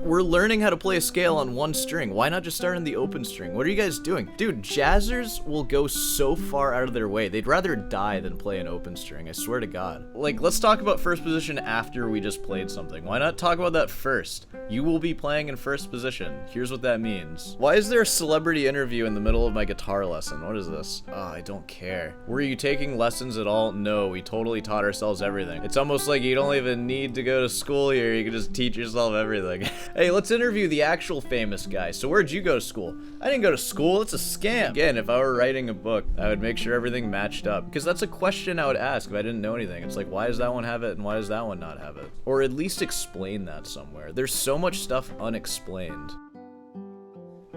We're learning how to play a scale on one string. Why not just start on the open string? What are you guys doing? Dude, jazzers will go so far out of their way. They'd rather die than play an open string, I swear to God. Like, let's talk about first position after we just played something. Why not talk about that first? You will be playing in first position. Here's what that means. Why is there a celebrity interview in the middle of my guitar lesson? What is this? Oh, I don't care. Were you taking lessons at all? No, we totally taught ourselves everything. It's almost like you don't even need to go to school here. You can just teach yourself everything. Hey, let's interview the actual famous guy. So where'd you go to school? I didn't go to school. It's a scam. Again, if I were writing a book, I would make sure everything matched up. Because that's a question I would ask if I didn't know anything. It's like, why does that one have it and why does that one not have it? Or at least explain that somewhere. There's so much stuff unexplained.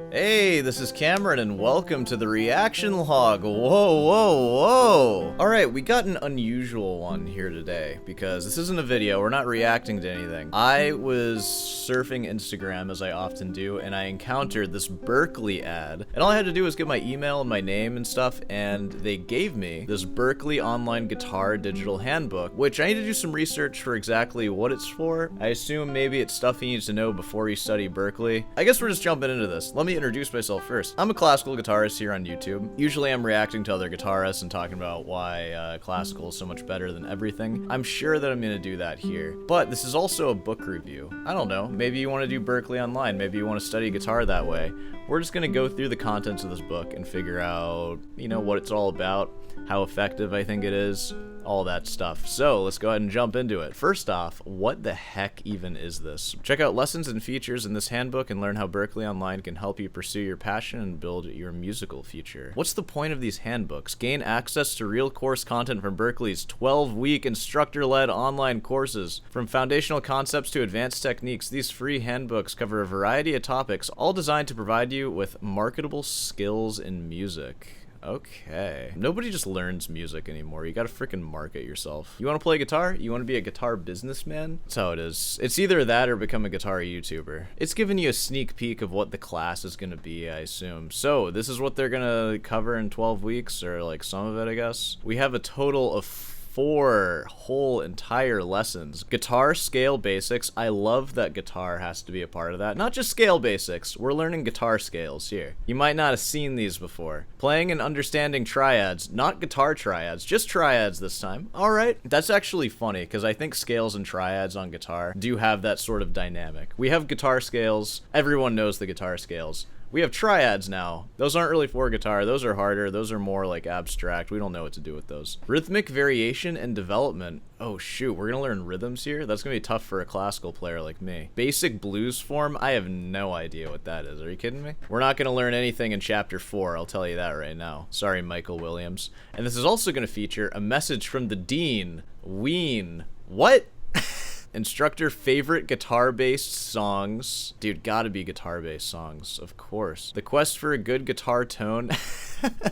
Hey, this is Cameron, and welcome to the reaction log. Whoa, whoa, whoa. All right, we got an unusual one here today because this isn't a video. We're not reacting to anything. I was surfing Instagram, as I often do, and I encountered this Berklee ad. And all I had to do was give my email and my name and stuff, and they gave me this Berklee Online Guitar Digital Handbook, which I need to do some research for exactly what it's for. I assume maybe it's stuff you need to know before you study Berklee. I guess we're just jumping into this. Let me introduce myself first. I'm a classical guitarist here on YouTube. Usually I'm reacting to other guitarists and talking about why classical is so much better than everything. I'm sure that I'm going to do that here. But this is also a book review. I don't know. Maybe you want to do Berklee Online. Maybe you want to study guitar that way. We're just going to go through the contents of this book and figure out, you know, what it's all about, how effective I think it is, all that stuff. So let's go ahead and jump into it. First off, what the heck even is this? Check out lessons and features in this handbook and learn how Berklee Online can help you pursue your passion and build your musical future. What's the point of these handbooks? Gain access to real course content from Berklee's 12-week instructor-led online courses. From foundational concepts to advanced techniques, these free handbooks cover a variety of topics, all designed to provide you with marketable skills in music. Okay. Nobody just learns music anymore. You gotta freaking market yourself. You wanna play guitar? You wanna be a guitar businessman? That's how it is. It's either that or become a guitar YouTuber. It's giving you a sneak peek of what the class is gonna be, I assume. So, this is what they're gonna cover in 12 weeks, or like some of it, I guess. We have a total of 4 whole entire lessons. Guitar scale basics. I love that guitar has to be a part of that. Not just scale basics. We're learning guitar scales here. You might not have seen these before. Playing and understanding triads. Not guitar triads, just triads this time. Alright. That's actually funny because I think scales and triads on guitar do have that sort of dynamic. We have guitar scales. Everyone knows the guitar scales. We have triads now. Those aren't really for guitar. Those are harder. Those are more like abstract. We don't know what to do with those. Rhythmic variation and development. Oh shoot, we're gonna learn rhythms here? That's gonna be tough for a classical player like me. Basic blues form? I have no idea what that is. Are you kidding me? We're not gonna learn anything in chapter 4, I'll tell you that right now. Sorry, Michael Williams. And this is also gonna feature a message from the Dean. Ween. What? Instructor favorite guitar-based songs. Dude, gotta be guitar-based songs, of course. The quest for a good guitar tone.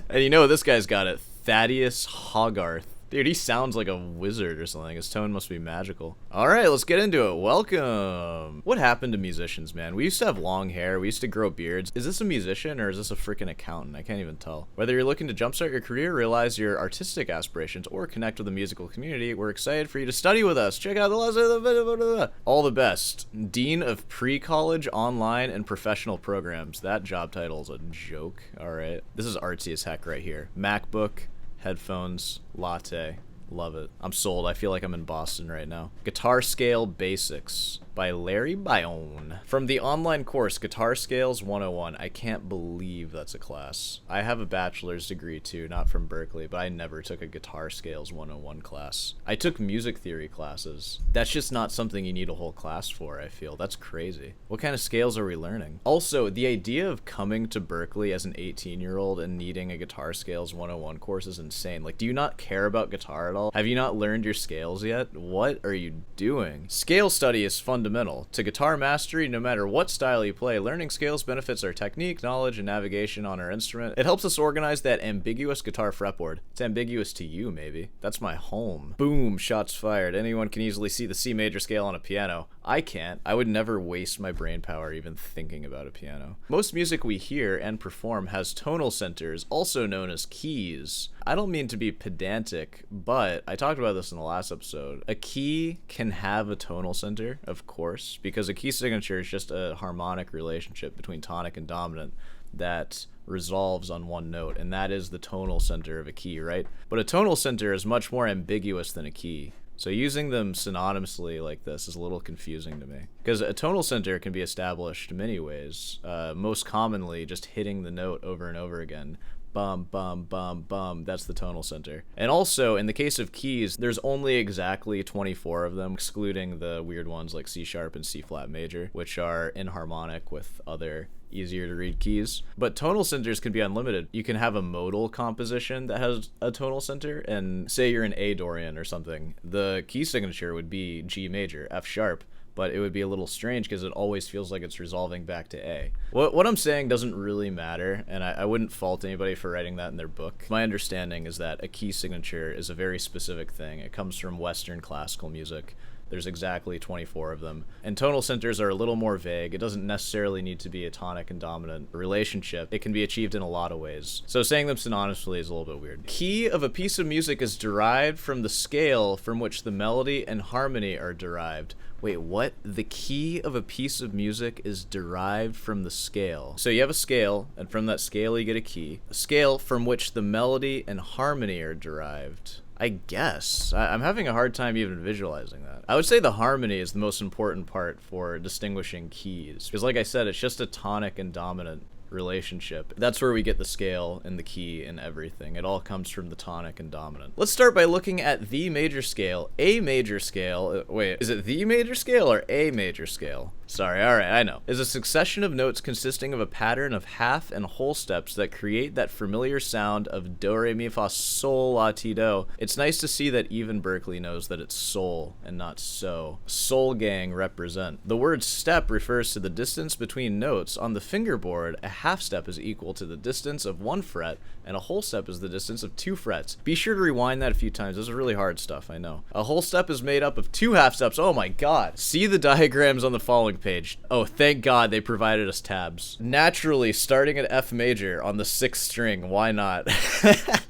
And you know this guy's got it. Thaddeus Hogarth. Dude, he sounds like a wizard or something. His tone must be magical. Alright, let's get into it. Welcome. What happened to musicians, man? We used to have long hair. We used to grow beards. Is this a musician or is this a freaking accountant? I can't even tell. Whether you're looking to jumpstart your career, realize your artistic aspirations, or connect with the musical community, we're excited for you to study with us. Check out the lesson. All the best. Dean of Pre-College, Online, and Professional Programs. That job title is a joke. Alright. This is artsy as heck right here. MacBook. Headphones, latte, love it. I'm sold. I feel like I'm in Boston right now. Guitar Scale Basics by Larry Bayonne. From the online course, Guitar Scales 101. I can't believe that's a class. I have a bachelor's degree too, not from Berklee, but I never took a Guitar Scales 101 class. I took music theory classes. That's just not something you need a whole class for, I feel. That's crazy. What kind of scales are we learning? Also, the idea of coming to Berklee as an 18-year-old and needing a Guitar Scales 101 course is insane. Like, do you not care about guitar at all? Have you not learned your scales yet? What are you doing? Scale study is fundamental to guitar mastery. No matter what style you play, learning scales benefits our technique, knowledge, and navigation on our instrument. It helps us organize that ambiguous guitar fretboard. It's ambiguous to you, maybe. That's my home. Boom, shots fired. Anyone can easily see the C major scale on a piano. I can't. I would never waste my brain power even thinking about a piano. Most music we hear and perform has tonal centers, also known as keys. I don't mean to be pedantic, but I talked about this in the last episode. A key can have a tonal center, of course, because a key signature is just a harmonic relationship between tonic and dominant that resolves on one note, and that is the tonal center of a key, right? But a tonal center is much more ambiguous than a key. So using them synonymously like this is a little confusing to me. Because a tonal center can be established many ways, most commonly just hitting the note over and over again. Bum, bum, bum, bum, that's the tonal center. And also, in the case of keys, there's only exactly 24 of them, excluding the weird ones like C sharp and C flat major, which are inharmonic with other easier to read keys. But tonal centers can be unlimited. You can have a modal composition that has a tonal center, and say you're in A Dorian or something, the key signature would be G major, F sharp, but it would be a little strange because it always feels like it's resolving back to A. What I'm saying doesn't really matter, and I wouldn't fault anybody for writing that in their book. My understanding is that a key signature is a very specific thing. It comes from Western classical music. There's exactly 24 of them. And tonal centers are a little more vague. It doesn't necessarily need to be a tonic and dominant relationship. It can be achieved in a lot of ways. So saying them synonymously is a little bit weird. Key of a piece of music is derived from the scale from which the melody and harmony are derived. Wait, what? The key of a piece of music is derived from the scale. So you have a scale, and from that scale you get a key. A scale from which the melody and harmony are derived. I guess. I'm having a hard time even visualizing that. I would say the harmony is the most important part for distinguishing keys. Because like I said, it's just a tonic and dominant relationship. That's where we get the scale and the key and everything. It all comes from the tonic and dominant. Let's start by looking at the major scale. A major scale, wait, is it the major scale or a major scale? Sorry, alright, I know. Is a succession of notes consisting of a pattern of half and whole steps that create that familiar sound of do, re, mi, fa, sol, la, ti, do. It's nice to see that even Berklee knows that it's sol and not so. Soul gang represent. The word step refers to the distance between notes. On the fingerboard, a half step is equal to the distance of one fret, and a whole step is the distance of two frets. Be sure to rewind that a few times. This is really hard stuff, I know. A whole step is made up of two half steps. Oh my god. See the diagrams on the following page. Oh, thank god they provided us tabs. Naturally, starting at F major on the 6th string, why not?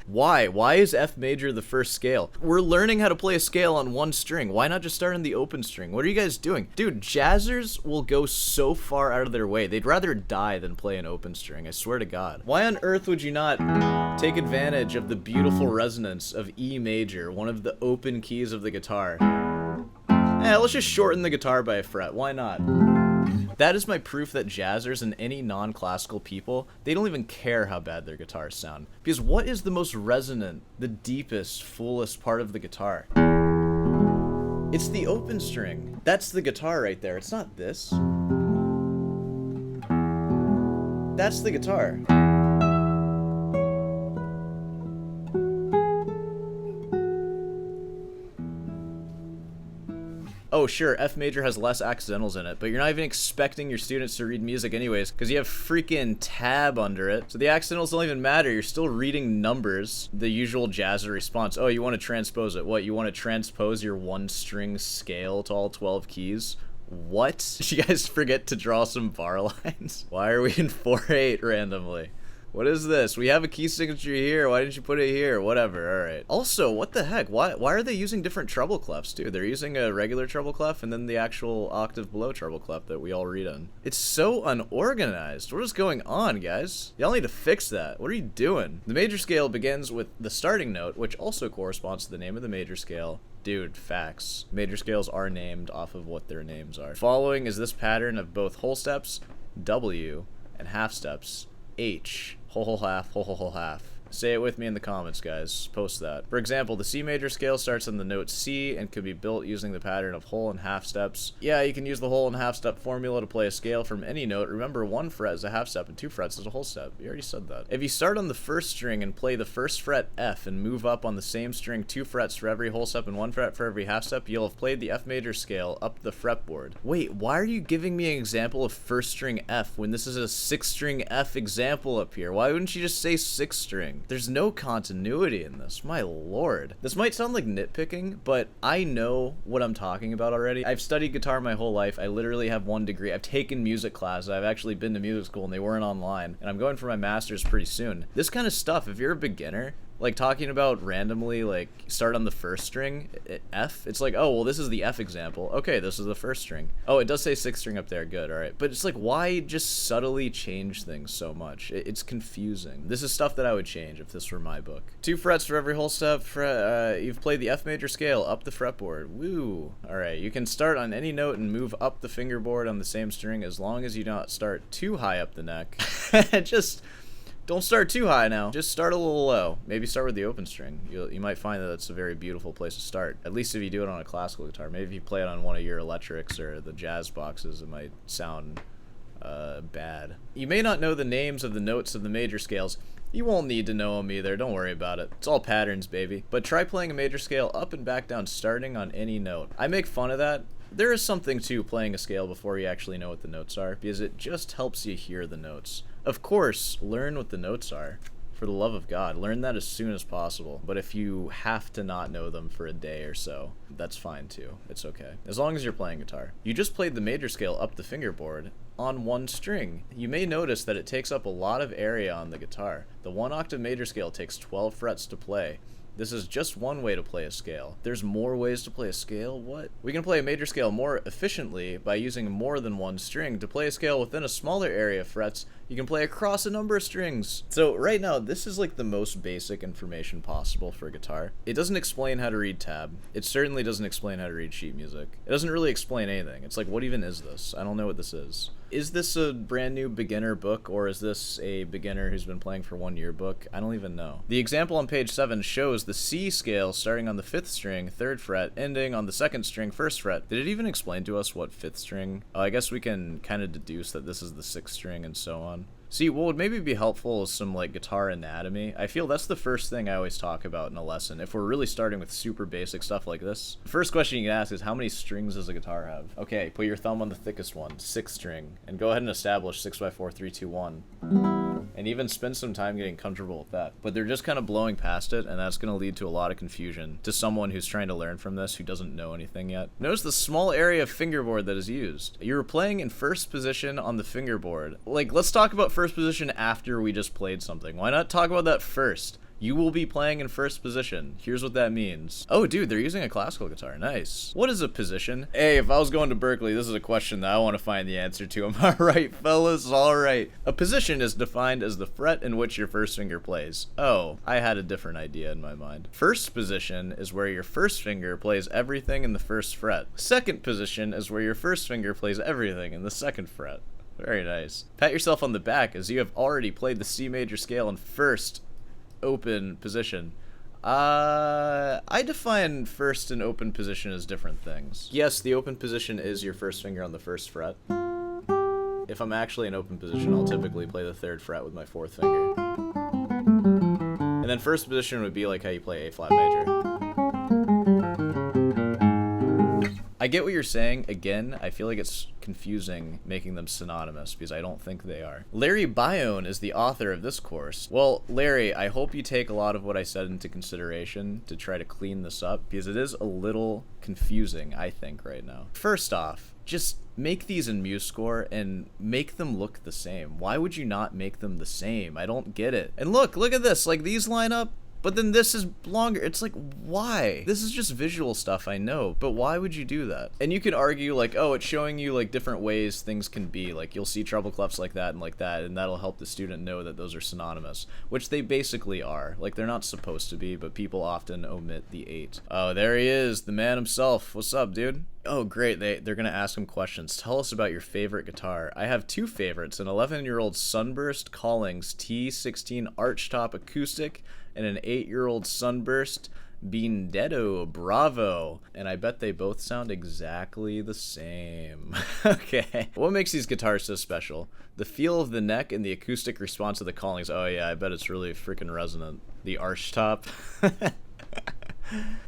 Why? Why is F major the first scale? We're learning how to play a scale on one string. Why not just start on the open string? What are you guys doing? Dude, jazzers will go so far out of their way. They'd rather die than play an open string, I swear to god. Why on earth would you not take advantage of the beautiful resonance of E major, one of the open keys of the guitar? Let's just shorten the guitar by a fret. Why not? That is my proof that jazzers and any non-classical people, they don't even care how bad their guitars sound. Because what is the most resonant, the deepest, fullest part of the guitar? It's the open string. That's the guitar right there. It's not this. That's the guitar. Oh, sure, F major has less accidentals in it, but you're not even expecting your students to read music anyways, because you have freaking tab under it. So the accidentals don't even matter. You're still reading numbers. The usual jazzer response. Oh, you want to transpose it. What, you want to transpose your one-string scale to all 12 keys? What? Did you guys forget to draw some bar lines? Why are we in 4/8 randomly? What is this? We have a key signature here. Why didn't you put it here? Whatever. All right. Also, what the heck? Why are they using different treble clefs, too? They're using a regular treble clef and then the actual octave below treble clef that we all read in. It's so unorganized. What is going on, guys? Y'all need to fix that. What are you doing? The major scale begins with the starting note, which also corresponds to the name of the major scale. Dude, facts. Major scales are named off of what their names are. Following is this pattern of both whole steps, W, and half steps, H. Whole, whole, half, whole, whole, whole, half. Say it with me in the comments, guys. Post that. For example, the C major scale starts on the note C and could be built using the pattern of whole and half steps. Yeah, you can use the whole and half step formula to play a scale from any note. Remember, one fret is a half step and two frets is a whole step. You already said that. If you start on the first string and play the first fret F and move up on the same string 2 frets for every whole step and 1 fret for every half step, you'll have played the F major scale up the fretboard. Wait, why are you giving me an example of first string F when this is a 6th string F example up here? Why wouldn't you just say 6th string? There's no continuity in this, my lord. This might sound like nitpicking, but I know what I'm talking about already. I've studied guitar my whole life. I literally have 1 degree. I've taken music classes. I've actually been to music school and they weren't online, and I'm going for my master's pretty soon. This kind of stuff, if you're a beginner, Like talking about randomly, like start on the first string, F. It's like, oh, well, this is the F example. Okay, this is the first string. Oh, it does say sixth string up there. Good, all right. But it's like, why just subtly change things so much? It's confusing. This is stuff that I would change if this were my book. 2 frets for every whole step. You've played the F major scale up the fretboard. Woo. All right, you can start on any note and move up the fingerboard on the same string as long as you don't start too high up the neck. Just don't start too high now. Just start a little low. Maybe start with the open string. You might find that that's a very beautiful place to start. At least if you do it on a classical guitar. Maybe if you play it on one of your electrics or the jazz boxes, it might sound bad. You may not know the names of the notes of the major scales. You won't need to know them either. Don't worry about it. It's all patterns, baby. But try playing a major scale up and back down starting on any note. I make fun of that. There is something to playing a scale before you actually know what the notes are, because it just helps you hear the notes. Of course, learn what the notes are. For the love of God, learn that as soon as possible. But if you have to not know them for a day or so, that's fine too. It's okay. As long as you're playing guitar. You just played the major scale up the fingerboard on one string. You may notice that it takes up a lot of area on the guitar. The 1 octave major scale takes 12 frets to play. This is just one way to play a scale. There's more ways to play a scale? What? We can play a major scale more efficiently by using more than one string. To play a scale within a smaller area of frets, you can play across a number of strings. So right now, this is like the most basic information possible for a guitar. It doesn't explain how to read tab. It certainly doesn't explain how to read sheet music. It doesn't really explain anything. It's like, what even is this? I don't know what this is. Is this a brand new beginner book, or is this a beginner who's been playing for 1 year book? I don't even know. The example on page 7 shows the C scale starting on the 5th string, 3rd fret, ending on the 2nd string, 1st fret. Did it even explain to us what 5th string? Oh, I guess we can kind of deduce that this is the 6th string and so on. See, what would maybe be helpful is some, like, guitar anatomy. I feel that's the first thing I always talk about in a lesson, if we're really starting with super basic stuff like this. The first question you can ask is, how many strings does a guitar have? Okay, put your thumb on the thickest one, 6th string, and go ahead and establish 6x4, 3, 2, 1. And even spend some time getting comfortable with that. But they're just kind of blowing past it, and that's going to lead to a lot of confusion to someone who's trying to learn from this who doesn't know anything yet. Notice the small area of fingerboard that is used. You were playing in first position on the fingerboard. Like, let's talk about first position after we just played something. Why not talk about that first? You will be playing in first position. Here's what that means. Oh, dude, they're using a classical guitar. Nice. What is a position? Hey, if I was going to Berklee, this is a question that I want to find the answer to. Am I right, fellas? All right. A position is defined as the fret in which your first finger plays. Oh, I had a different idea in my mind. First position is where your first finger plays everything in the first fret. Second position is where your first finger plays everything in the second fret. Very nice. Pat yourself on the back as you have already played the C major scale in first open position. I define first and open position as different things. Yes, the open position is your first finger on the first fret. If I'm actually in open position, I'll typically play the 3rd fret with my 4th finger. And then first position would be like how you play A flat major. I get what you're saying. Again, I feel like it's confusing making them synonymous because I don't think they are. Larry Bione is the author of this course. Well, Larry, I hope you take a lot of what I said into consideration to try to clean this up because it is a little confusing, I think, right now. First off, just make these in MuseScore and make them look the same. Why would you not make them the same? I don't get it. And look at this. Like, these line up. But then this is longer. It's like, why? This is just visual stuff, I know, but why would you do that? And you could argue like, oh, it's showing you like different ways things can be. Like you'll see treble clefs like that, and that'll help the student know that those are synonymous, which they basically are. Like they're not supposed to be, but people often omit the 8. Oh, there he is, the man himself. What's up, dude? Oh, great. They're going to ask him questions. Tell us about your favorite guitar. I have 2 favorites, an 11-year-old Sunburst Collings T16 Archtop Acoustic and an 8-year-old Sunburst Benedetto Bravo. And I bet they both sound exactly the same. Okay. What makes these guitars so special? The feel of the neck and the acoustic response of the Collings. Oh yeah, I bet it's really freaking resonant. The Archtop.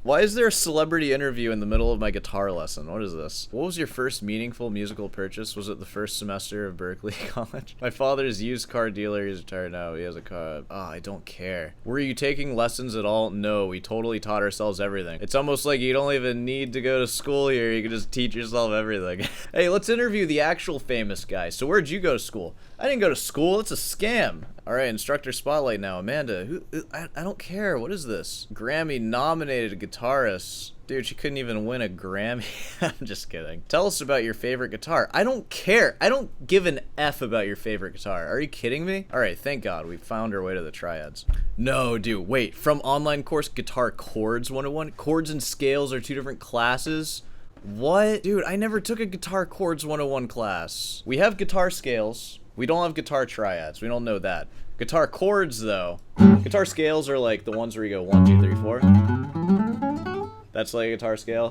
Why is there a celebrity interview in the middle of my guitar lesson? What is this? What was your first meaningful musical purchase? Was it the first semester of Berklee College? My father's used car dealer. He's retired now. He has a car. Oh, I don't care. Were you taking lessons at all? No, we totally taught ourselves everything. It's almost like you don't even need to go to school here. You can just teach yourself everything. Hey, let's interview the actual famous guy. So where'd you go to school? I didn't go to school. It's a scam. All right, instructor spotlight now. Amanda, I don't care. What is this? Grammy-nominated guitarist. Dude, she couldn't even win a Grammy. I'm just kidding. Tell us about your favorite guitar. I don't care. I don't give an F about your favorite guitar. Are you kidding me? All right, thank God we found our way to the triads. No, dude, wait. From online course Guitar Chords 101, chords and scales are two different classes. What? Dude, I never took a Guitar Chords 101 class. We have guitar scales. We don't have guitar triads. We don't know that. Guitar chords, though. Guitar scales are like the ones where you go 1, 2, 3, 4. That's like a guitar scale.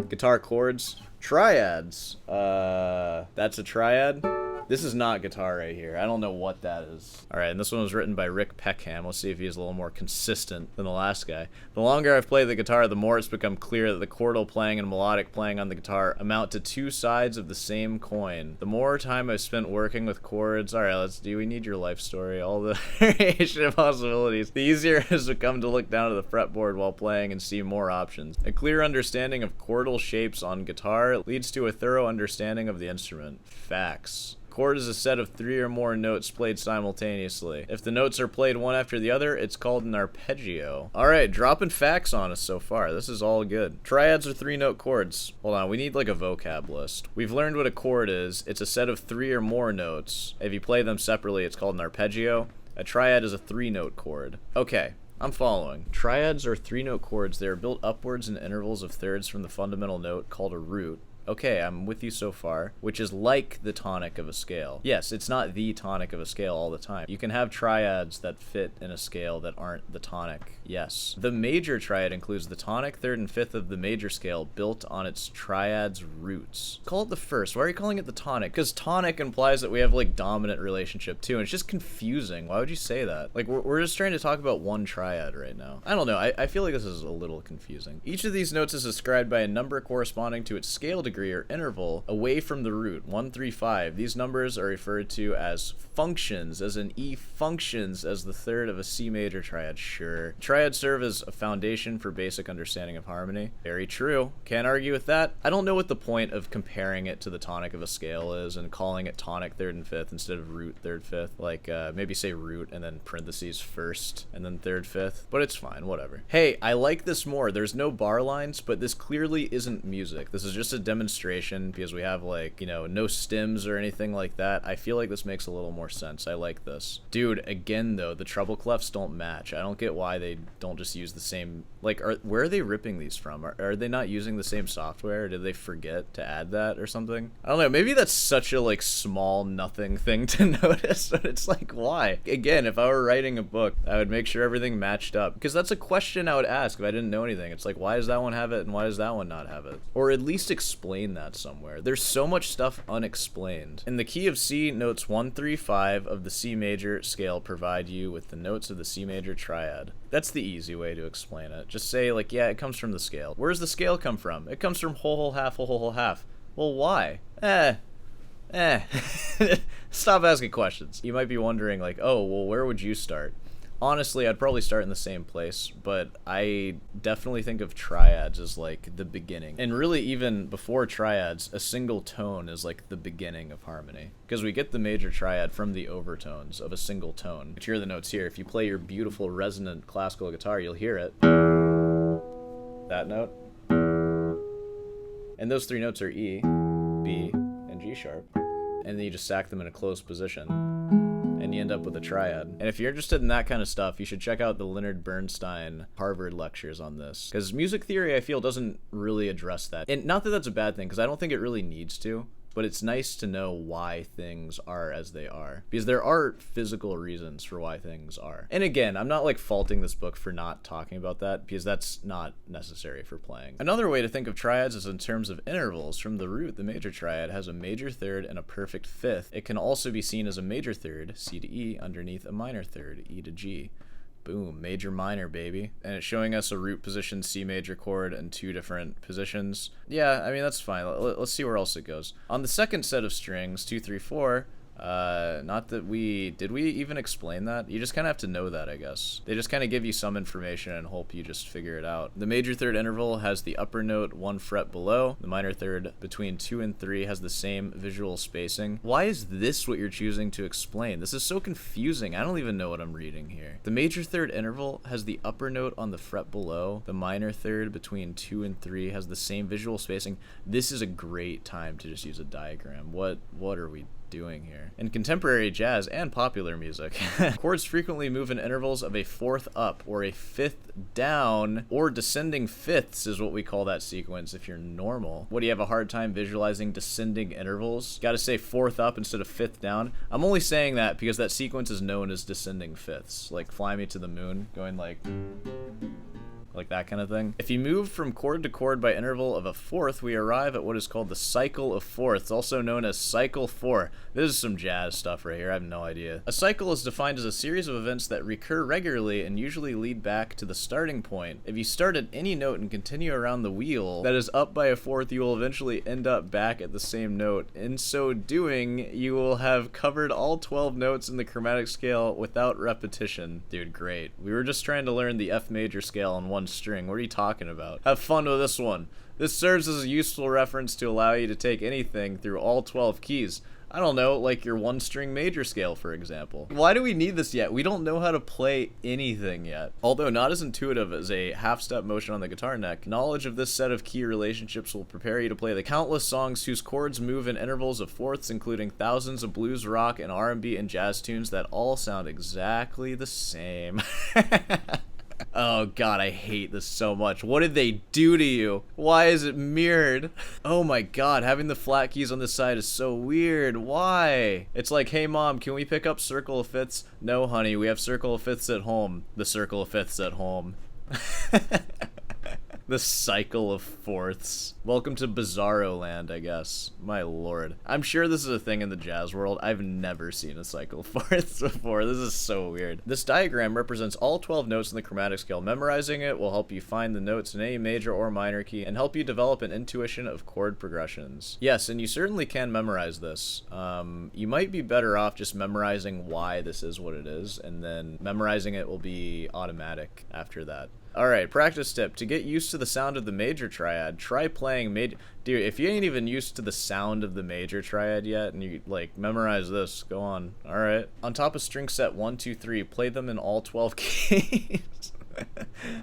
Guitar chords. Triads. That's a triad. This is not guitar right here. I don't know what that is. All right, and this one was written by Rick Peckham. Let's see if he's a little more consistent than the last guy. The longer I've played the guitar, the more it's become clear that the chordal playing and melodic playing on the guitar amount to two sides of the same coin. The more time I've spent working with chords, all right, we need your life story, all the variation of possibilities. The easier it has become to look down at the fretboard while playing and see more options. A clear understanding of chordal shapes on guitar leads to a thorough understanding of the instrument. Facts. Chord is a set of 3 or more notes played simultaneously. If the notes are played one after the other, it's called an arpeggio. Alright, dropping facts on us so far. This is all good. Triads are 3-note chords. Hold on, we need like a vocab list. We've learned what a chord is. It's a set of 3 or more notes. If you play them separately, it's called an arpeggio. A triad is a 3-note chord. Okay. I'm following. Triads are 3-note chords. They are built upwards in intervals of thirds from the fundamental note called a root. Okay, I'm with you so far, which is like the tonic of a scale. Yes, it's not the tonic of a scale all the time. You can have triads that fit in a scale that aren't the tonic. Yes. The major triad includes the tonic, third, and fifth of the major scale built on its triad's roots. Call it the first. Why are you calling it the tonic? Because tonic implies that we have like dominant relationship too, and it's just confusing. Why would you say that? Like we're just trying to talk about one triad right now. I don't know. I feel like this is a little confusing. Each of these notes is described by a number corresponding to its scale degree or interval away from the root, 1, 3, 5. These numbers are referred to as functions, as in E functions as the third of a C major triad. Sure. Triads serve as a foundation for basic understanding of harmony. Very true. Can't argue with that. I don't know what the point of comparing it to the tonic of a scale is and calling it tonic third and fifth instead of root third fifth. Like maybe say root and then parentheses first and then third fifth, but it's fine, whatever. Hey, I like this more. There's no bar lines, but this clearly isn't music. This is just a demonstration because we have like, you know, no stems or anything like that. I feel like this makes a little more sense. I like this. Dude, again though, the treble clefs don't match. I don't get why they don't just use the same, like, where are they ripping these from? Are they not using the same software? Or did they forget to add that or something? I don't know, maybe that's such a like small nothing thing to notice, but it's like, why? Again, if I were writing a book, I would make sure everything matched up, because that's a question I would ask if I didn't know anything. It's like, why does that one have it and why does that one not have it? Or at least explain that somewhere. There's so much stuff unexplained. In the key of C, notes 1, 3, 5 of the C major scale provide you with the notes of the C major triad. That's the easy way to explain it. Just say like, yeah, it comes from the scale. Where does the scale come from? It comes from whole, whole, half, whole, whole, whole, half. Well, why? Stop asking questions. You might be wondering like, oh, well, where would you start? Honestly, I'd probably start in the same place, but I definitely think of triads as like the beginning. And really, even before triads, a single tone is like the beginning of harmony. Because we get the major triad from the overtones of a single tone. Which here are the notes here. If you play your beautiful resonant classical guitar, you'll hear it. That note. And those 3 notes are E, B, and G sharp. And then you just stack them in a closed position. And you end up with a triad. And if you're interested in that kind of stuff, you should check out the Leonard Bernstein Harvard lectures on this. Because music theory, I feel, doesn't really address that. And not that that's a bad thing, because I don't think it really needs to. But it's nice to know why things are as they are. Because there are physical reasons for why things are. And again, I'm not like faulting this book for not talking about that, because that's not necessary for playing. Another way to think of triads is in terms of intervals. From the root, the major triad has a major third and a perfect fifth. It can also be seen as a major third, C to E, underneath a minor third, E to G. Boom, major minor, baby. And it's showing us a root position C major chord in 2 different positions. Yeah, I mean, that's fine. Let's see where else it goes. On the second set of strings, 2, 3, 4, Not that did we even explain that? You just kind of have to know that, I guess. They just kind of give you some information and hope you just figure it out. The major third interval has the upper note 1 fret below. The minor third between 2 and 3 has the same visual spacing. Why is this what you're choosing to explain? This is so confusing. I don't even know what I'm reading here. The major third interval has the upper note on the fret below. The minor third between 2 and 3 has the same visual spacing. This is a great time to just use a diagram. What are we doing here? In contemporary jazz and popular music, chords frequently move in intervals of a fourth up or a fifth down, or descending fifths is what we call that sequence if you're normal. What, do you have a hard time visualizing descending intervals? Gotta say fourth up instead of fifth down? I'm only saying that because that sequence is known as descending fifths, like Fly Me to the Moon, going like that kind of thing. If you move from chord to chord by interval of a fourth, we arrive at what is called the cycle of fourths, also known as cycle 4. This is some jazz stuff right here, I have no idea. A cycle is defined as a series of events that recur regularly and usually lead back to the starting point. If you start at any note and continue around the wheel that is up by a fourth, you will eventually end up back at the same note. In so doing, you will have covered all 12 notes in the chromatic scale without repetition. Dude, great. We were just trying to learn the F major scale on one string. What are you talking about? Have fun with this one. This serves as a useful reference to allow you to take anything through all 12 keys. I don't know, like your one string major scale, for example. Why do we need this yet? We don't know how to play anything yet. Although not as intuitive as a half-step motion on the guitar neck, knowledge of this set of key relationships will prepare you to play the countless songs whose chords move in intervals of fourths, including thousands of blues, rock, and R&B and jazz tunes that all sound exactly the same. Oh god, I hate this so much. What did they do to you? Why is it mirrored? Oh my god, having the flat keys on this side is so weird. Why? It's like, hey mom, can we pick up circle of fifths? No honey, we have circle of fifths at home. The circle of fifths at home. The cycle of fourths. Welcome to Bizarro land, I guess. My lord. I'm sure this is a thing in the jazz world. I've never seen a cycle of fourths before. This is so weird. This diagram represents all 12 notes in the chromatic scale. Memorizing it will help you find the notes in any major or minor key and help you develop an intuition of chord progressions. Yes, and you certainly can memorize this. You might be better off just memorizing why this is what it is, and then memorizing it will be automatic after that. Alright, practice tip. To get used to the sound of the major triad, try playing major... Dude, if you ain't even used to the sound of the major triad yet, and you, like, memorize this, go on. Alright. On top of string set 1, 2, 3, play them in all 12 keys.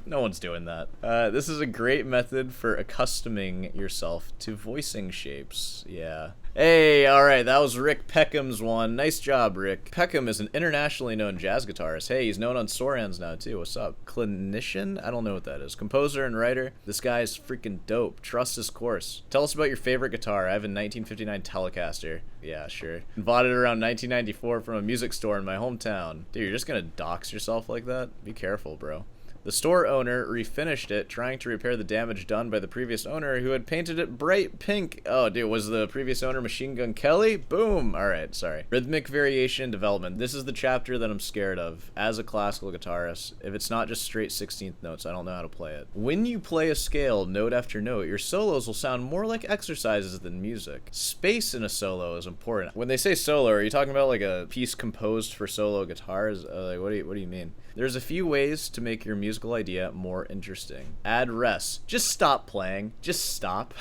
No one's doing that. This is a great method for accustoming yourself to voicing shapes. Yeah. Hey, alright, that was Rick Peckham's one. Nice job, Rick. Peckham is an internationally known jazz guitarist. Hey, he's known on Sorans now, too. What's up? Clinician? I don't know what that is. Composer and writer. This guy is freaking dope. Trust his course. Tell us about your favorite guitar. I have a 1959 Telecaster. Yeah, sure. Bought it around 1994 from a music store in my hometown. Dude, you're just gonna dox yourself like that? Be careful, bro. The store owner refinished it, trying to repair the damage done by the previous owner, who had painted it bright pink. Oh, dude, was the previous owner Machine Gun Kelly? Boom! Alright, sorry. Rhythmic variation development. This is the chapter that I'm scared of. As a classical guitarist, if it's not just straight 16th notes, I don't know how to play it. When you play a scale note after note, your solos will sound more like exercises than music. Space in a solo is important. When they say solo, are you talking about like a piece composed for solo guitars? Like, what do you mean? There's a few ways to make your musical idea more interesting. Add rest. Just stop playing. Just stop.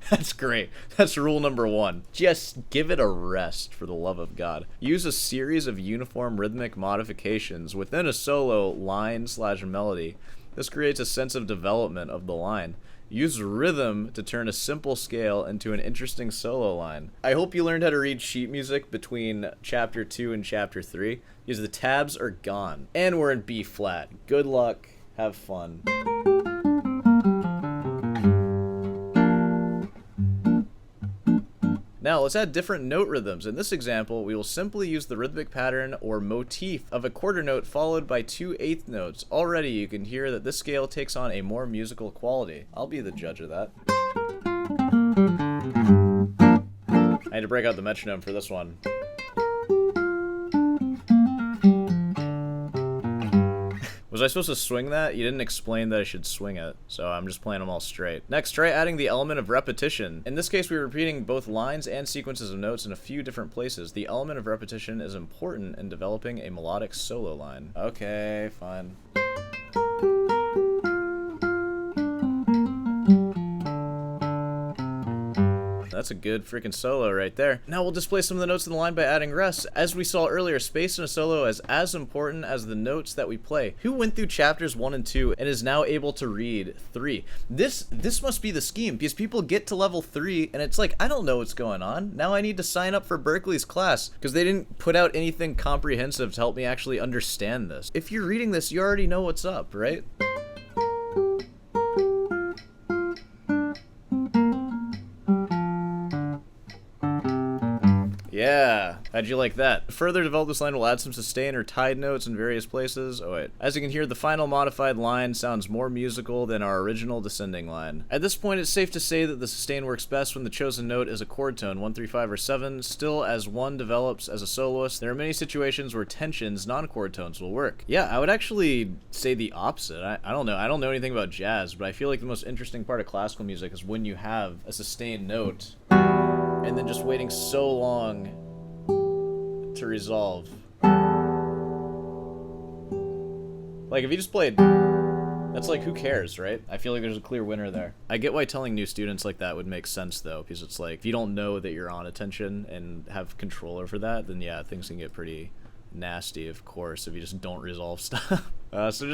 That's great. That's rule number 1. Just give it a rest, for the love of God. Use a series of uniform rhythmic modifications within a solo line/melody. This creates a sense of development of the line. Use rhythm to turn a simple scale into an interesting solo line. I hope you learned how to read sheet music between chapter 2 and chapter 3, because the tabs are gone. And we're in B flat. Good luck. Have fun. Now, let's add different note rhythms. In this example, we will simply use the rhythmic pattern or motif of a quarter note followed by 2 eighth notes. Already, you can hear that this scale takes on a more musical quality. I'll be the judge of that. I had to break out the metronome for this one. Was Was I supposed to swing that? You didn't explain that I should swing it, so I'm just playing them all straight. Next, try adding the element of repetition. In this case, we're repeating both lines and sequences of notes in a few different places. The element of repetition is important in developing a melodic solo line. Okay, fine. That's a good freaking solo right there. Now we'll display some of the notes in the line by adding rests. As we saw earlier, space in a solo is as important as the notes that we play. Who went through chapters 1 and 2 and is now able to read 3? This must be the scheme, because people get to level 3 and it's like, I don't know what's going on. Now I need to sign up for Berklee's class because they didn't put out anything comprehensive to help me actually understand this. If you're reading this, you already know what's up, right? Yeah, how'd you like that? To further develop this line, we'll add some sustain or tied notes in various places. Oh wait. As you can hear, the final modified line sounds more musical than our original descending line. At this point, it's safe to say that the sustain works best when the chosen note is a chord tone, 1, 3, 5, or 7. Still, as one develops as a soloist, there are many situations where tensions, non-chord tones will work. Yeah, I would actually say the opposite. I don't know. I don't know anything about jazz, but I feel like the most interesting part of classical music is when you have a sustained note and then just waiting so long to resolve. Like, if you just played, that's like, who cares, right? I feel like there's a clear winner there. I get why telling new students like that would make sense, though, because it's like, if you don't know that you're on attention and have control over that, then yeah, things can get pretty nasty, of course, if you just don't resolve stuff. So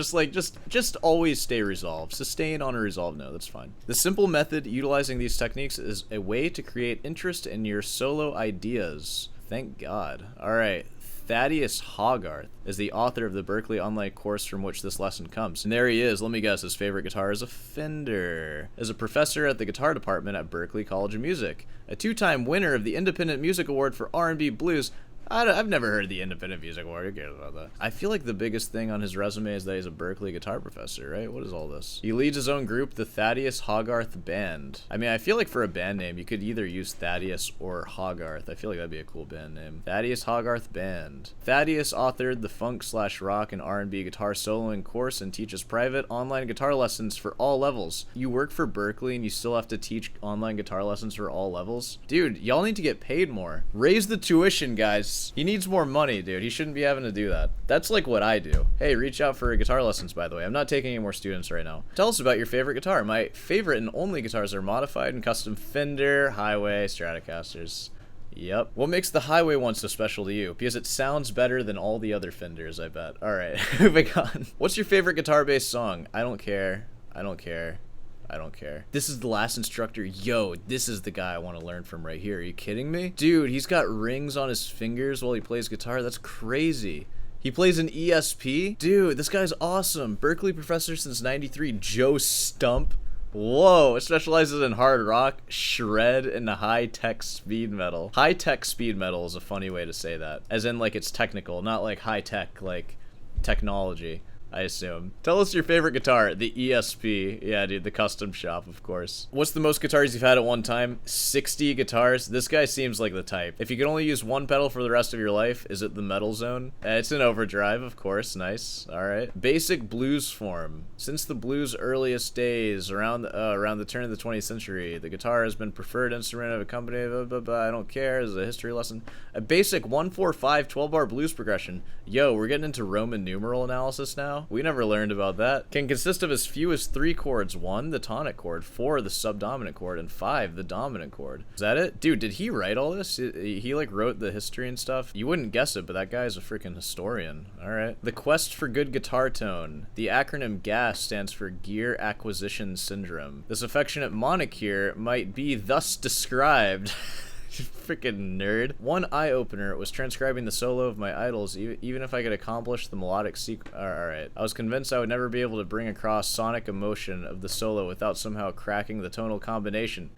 just always stay resolved. Sustain on a resolved note, that's fine. The simple method utilizing these techniques is a way to create interest in your solo ideas. Thank God. Alright, Thaddeus Hogarth is the author of the Berklee online course from which this lesson comes. And there he is. Let me guess, his favorite guitar is a Fender. As a professor at the guitar department at Berklee College of Music, a 2-time winner of the Independent Music Award for R&B Blues. I've never heard of the Independent Music Award. Who cares about that? I feel like the biggest thing on his resume is that he's a Berklee guitar professor, right? What is all this? He leads his own group, the Thaddeus Hogarth Band. I mean, I feel like for a band name, you could either use Thaddeus or Hogarth. I feel like that'd be a cool band name. Thaddeus Hogarth Band. Thaddeus authored the funk/rock and R&B guitar soloing course and teaches private online guitar lessons for all levels. You work for Berklee and you still have to teach online guitar lessons for all levels? Dude, y'all need to get paid more. Raise the tuition, guys. He needs more money, dude. He shouldn't be having to do that. That's like what I do. Hey, reach out for guitar lessons, by the way. I'm not taking any more students right now. Tell us about your favorite guitar. My favorite and only guitars are modified and custom Fender, Highway, Stratocasters. Yep. What makes the Highway one so special to you? Because it sounds better than all the other Fenders, I bet. Alright, moving on. What's your favorite guitar-based song? I don't care. I don't care. I don't care. This is the last instructor. Yo, this is the guy I want to learn from right here. Are you kidding me? Dude, he's got rings on his fingers while he plays guitar. That's crazy. He plays an ESP? Dude, this guy's awesome. Berklee professor since '93, Joe Stump. Whoa, it specializes in hard rock, shred, and high-tech speed metal. High-tech speed metal is a funny way to say that. As in, like, it's technical, not like high-tech, like, technology. I assume. Tell us your favorite guitar. The ESP. Yeah, dude, the custom shop, of course. What's the most guitars you've had at one time? 60 guitars? This guy seems like the type. If you could only use one pedal for the rest of your life, is it the metal zone? It's an overdrive, of course. Nice. Alright. Basic blues form. Since the blues' earliest days, around the turn of the 20th century, the guitar has been preferred instrument of a company, I don't care, this is a history lesson. A basic 1-4-5 12-bar blues progression. Yo, we're getting into Roman numeral analysis now? We never learned about that. Can consist of as few as 3 chords. 1, the tonic chord, 4, the subdominant chord, and 5, the dominant chord. Is that it? Dude, did he write all this? He like wrote the history and stuff? You wouldn't guess it, but that guy's a freaking historian. Alright. The quest for good guitar tone. The acronym GAS stands for Gear Acquisition Syndrome. This affectionate moniker might be thus described. Freaking nerd. One eye-opener was transcribing the solo of my idols, even if I could accomplish the melodic Alright. I was convinced I would never be able to bring across sonic emotion of the solo without somehow cracking the tonal combination.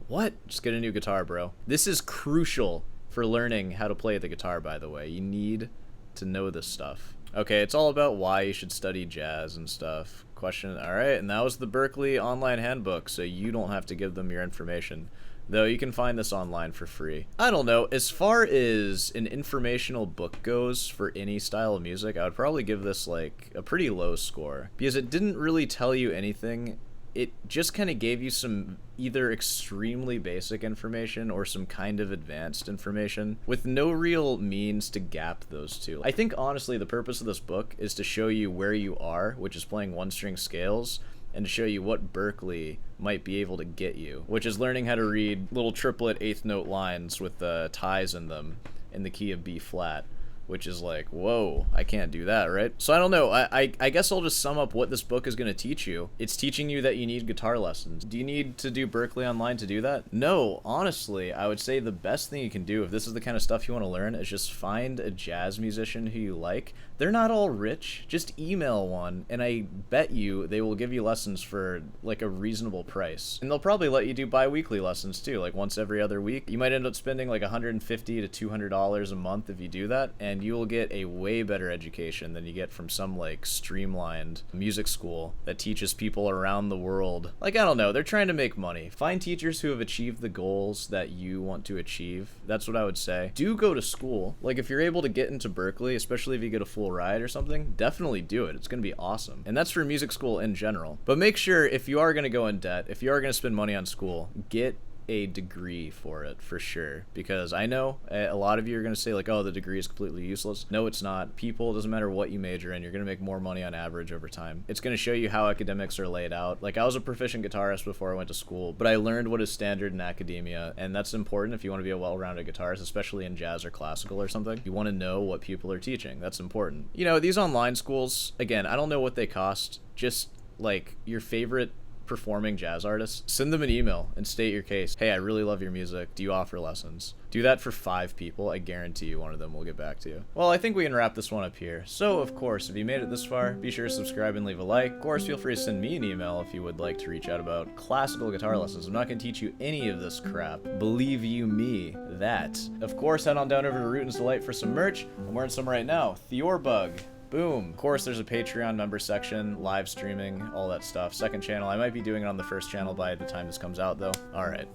What? Just get a new guitar, bro. This is crucial for learning how to play the guitar, by the way. You need to know this stuff. Okay, it's all about why you should study jazz and stuff. Question. Alright, and that was the Berklee online handbook, so you don't have to give them your information. though you can find this online for free. I don't know, as far as an informational book goes for any style of music, I would probably give this like a pretty low score, because it didn't really tell you anything. It just kind of gave you some either extremely basic information or some kind of advanced information with no real means to gap those two. I think honestly the purpose of this book is to show you where you are, which is playing one-string scales, and to show you what Berklee might be able to get you, which is learning how to read little triplet eighth note lines with ties in them in the key of B flat. Which is like, whoa, I can't do that, right? So I don't know, I guess I'll just sum up what this book is going to teach you. It's teaching you that you need guitar lessons. Do you need to do Berklee Online to do that? No, honestly, I would say the best thing you can do if this is the kind of stuff you want to learn is just find a jazz musician who you like. They're not all rich, just email one, and I bet you they will give you lessons for like a reasonable price. And they'll probably let you do bi-weekly lessons too, like once every other week. You might end up spending like $150 to $200 a month if you do that, and you will get a way better education than you get from some like streamlined music school that teaches people around the world. Like, I don't know, they're trying to make money. Find teachers who have achieved the goals that you want to achieve. That's what I would say. Do go to school. Like, if you're able to get into Berklee, especially if you get a full ride or something, definitely do it. It's going to be awesome. And that's for music school in general. But make sure if you are going to go in debt, if you are going to spend money on school, get a degree for it for sure, because I know a lot of you are going to say like, oh, the degree is completely useless. No, it's not. People, doesn't matter what you major in, you're going to make more money on average over time. It's going to show you how academics are laid out. Like, I was a proficient guitarist before I went to school, but I learned what is standard in academia, and that's important if you want to be a well-rounded guitarist, especially in jazz or classical or something. You want to know what people are teaching. That's important. You know, these online schools, again, I don't know what they cost. Just like your favorite performing jazz artists, send them an email and state your case. Hey, I really love your music. Do you offer lessons? Do that for 5 people. I guarantee you one of them will get back to you. Well, I think we can wrap this one up here. So, of course, if you made it this far, be sure to subscribe and leave a like. Of course, feel free to send me an email if you would like to reach out about classical guitar lessons. I'm not going to teach you any of this crap. Believe you me, that. Of course, head on down over to Root and Delight for some merch. I'm wearing some right now. Bug. Boom. Of course, there's a Patreon member section, live streaming, all that stuff. Second channel. I might be doing it on the first channel by the time this comes out, though. All right.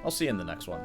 I'll see you in the next one.